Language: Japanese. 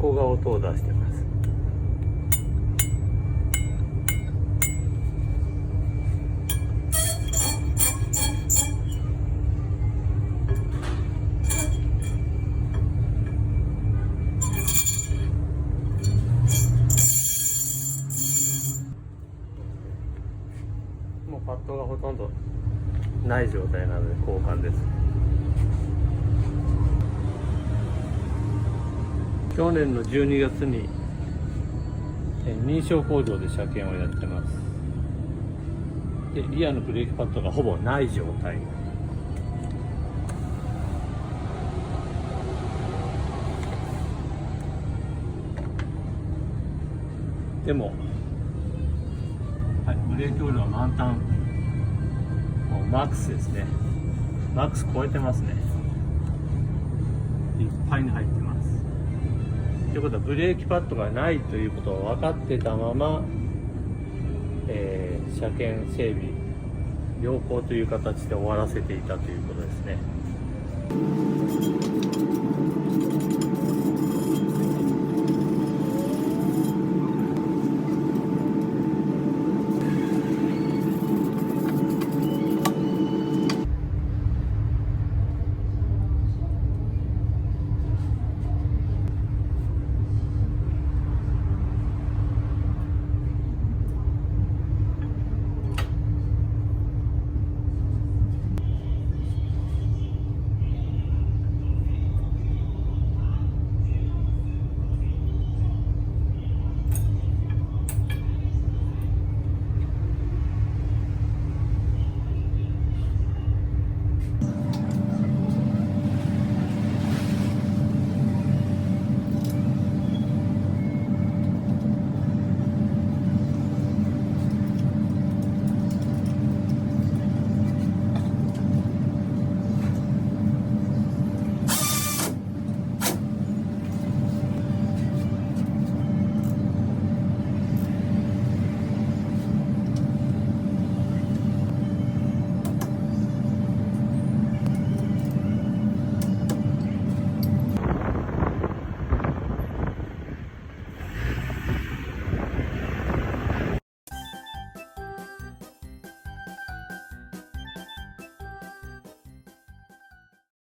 横が音を出してます。もうパッドがほとんどない状態なので交換です。去年の12月に認証工場で車検をやってます。でリアのブレーキパッドがほぼない状態。でも、はい、ブレーキオイルは満タン、もうマックスですね。マックス超えてますね。いっぱいに入ってます。ということはブレーキパッドがないということを分かってたまま、車検整備良好という形で終わらせていたということですね。